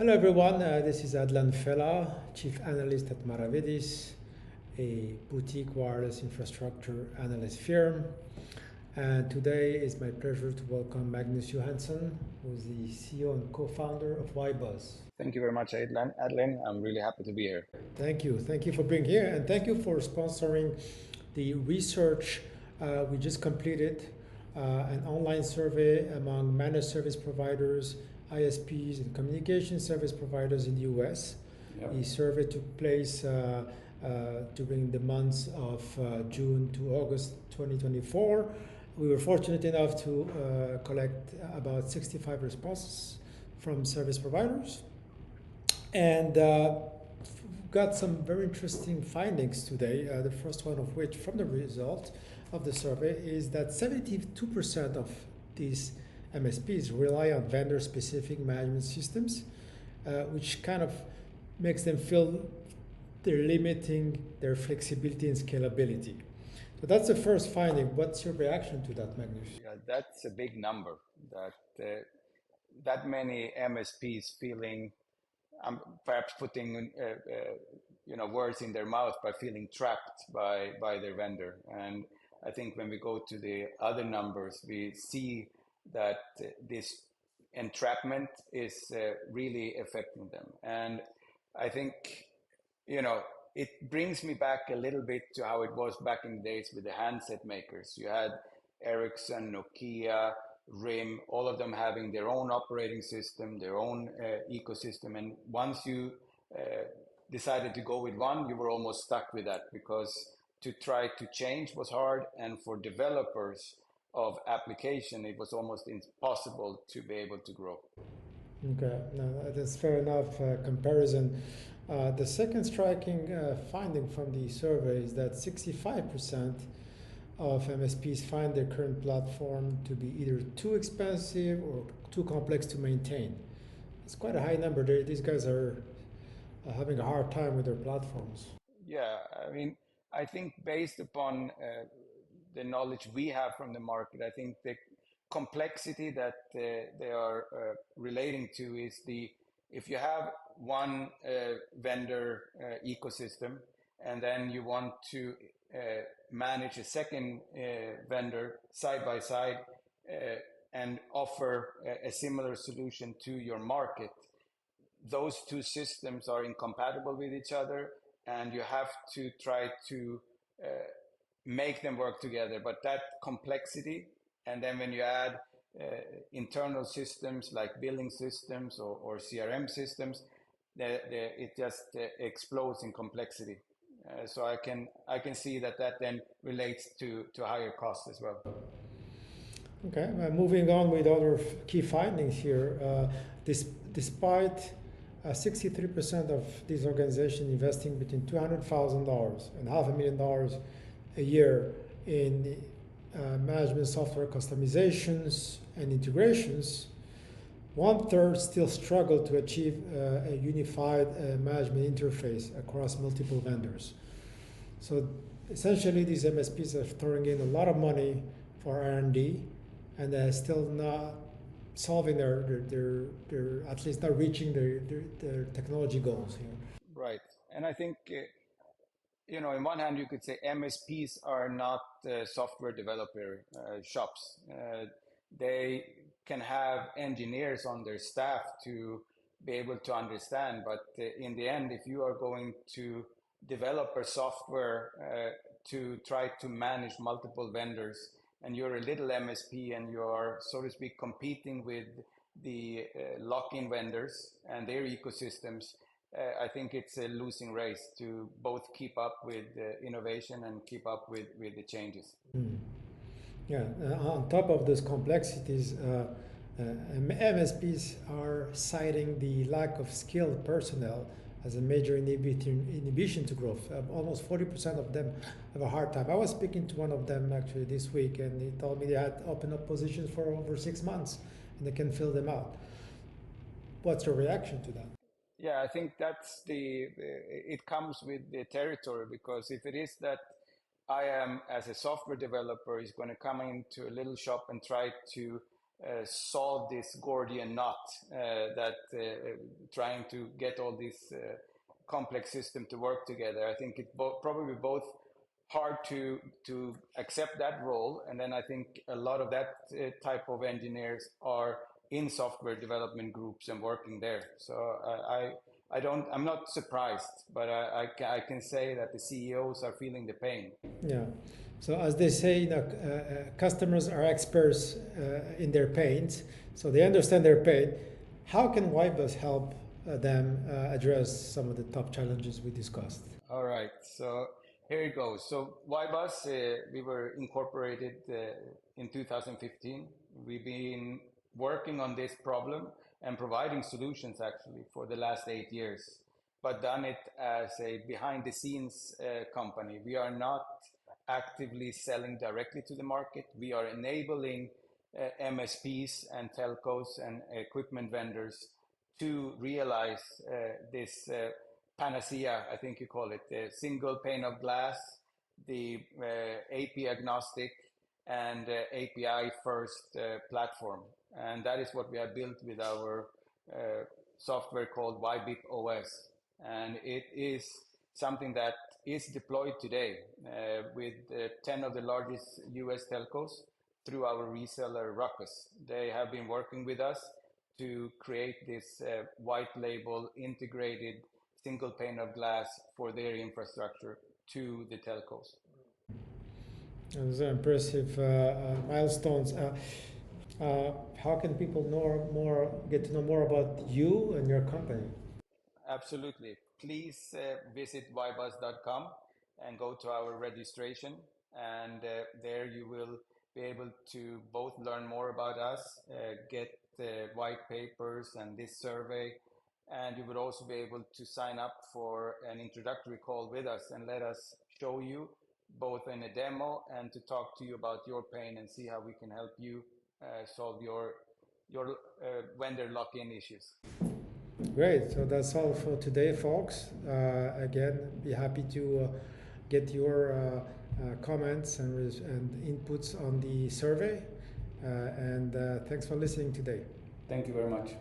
Hello everyone, this is Adlan Fella, Chief Analyst at Maravidis, a boutique wireless infrastructure analyst firm. And today it's my pleasure to welcome Magnus Johansson, who's the CEO and co-founder of YBuzz. Thank you very much, Adlin. I'm really happy to be here. Thank you for being here, and thank you for sponsoring the research we just completed, an online survey among managed service providers, ISPs, and communication service providers in the US. Yep. The survey took place during the months of June to August 2024. We were fortunate enough to collect about 65 responses from service providers, and got some very interesting findings today. The first one of which, from the result of the survey, is that 72% of these MSPs rely on vendor-specific management systems, which kind of makes them feel they're limiting their flexibility and scalability. So that's the first finding. What's your reaction to that, Magnus? Yeah, that's a big number. That many MSPs feeling, perhaps putting words in their mouth by feeling trapped by their vendor. And I think when we go to the other numbers, we see that this entrapment is really affecting them. And I think, it brings me back a little bit to how it was back in the days with the handset makers. You had Ericsson, Nokia, RIM, all of them having their own operating system, their own ecosystem. And once you decided to go with one, you were almost stuck with that, because to try to change was hard. And for developers of application, it was almost impossible to be able to grow. Okay, no, that's fair enough comparison. The second striking finding from the survey is that 65% of MSPs find their current platform to be either too expensive or too complex to maintain. It's quite a high number. These guys are having a hard time with their platforms. Yeah, I mean, I think based upon the knowledge we have from the market, I think the complexity that they are relating to is if you have one vendor ecosystem, and then you want to manage a second vendor side by side and offer a similar solution to your market, those two systems are incompatible with each other, and you have to try to uh, make them work together. But that complexity, and then when you add uh, internal systems like billing systems or CRM systems, it just explodes in complexity. So I can see that then relates to higher costs as well. Okay, moving on with other key findings here. Despite 63% of these organizations investing between $200,000 and $500,000 a year in management software customizations and integrations, one third still struggle to achieve a unified management interface across multiple vendors. So essentially, these MSPs are throwing in a lot of money for R&D, and they're still not solving their at least not reaching their technology goals here. Right. And I think in one hand, you could say MSPs are not software developer shops. They can have engineers on their staff to be able to understand, but in the end, if you are going to develop a software to try to manage multiple vendors, and you're a little MSP and you're, so to speak, competing with the lock-in vendors and their ecosystems, I think it's a losing race to both keep up with innovation and keep up with the changes. Mm. Yeah, on top of those complexities, MSPs are citing the lack of skilled personnel as a major inhibition to growth. Almost 40% of them have a hard time. I was speaking to one of them actually this week, and he told me they had opened up positions for over 6 months and they can fill them out. What's your reaction to that? Yeah, I think that's it comes with the territory, because if it is that I am, as a software developer, is going to come into a little shop and try to solve this Gordian knot that trying to get all this complex system to work together. I think it's probably both hard to accept that role, and then I think a lot of that type of engineers are in software development groups and working there. So I'm not surprised, but I can say that the CEOs are feeling the pain. Yeah. So as they say, customers are experts in their pains, so they understand their pain. How can YBus help them address some of the top challenges we discussed? All right, so here it goes. So YBus, we were incorporated in 2015. We've been working on this problem and providing solutions actually for the last 8 years, but done it as a behind the scenes company. We are not actively selling directly to the market. We are enabling MSPs and telcos and equipment vendors to realize this panacea, I think you call it, the single pane of glass, the API agnostic and API first platform. And that is what we have built with our software called YBIP OS. And it is something that is deployed today with 10 of the largest US telcos through our reseller Ruckus. They have been working with us to create this white label integrated single pane of glass for their infrastructure to the telcos. Those are impressive milestones. How can people get to know more about you and your company? Absolutely. Please visit ybus.com and go to our registration, and there you will be able to both learn more about us, get white papers and this survey, and you would also be able to sign up for an introductory call with us and let us show you both in a demo and to talk to you about your pain and see how we can help you solve your vendor lock-in issues. Great. So that's all for today, folks. Again, be happy to get your comments and inputs on the survey. And thanks for listening today. Thank you very much.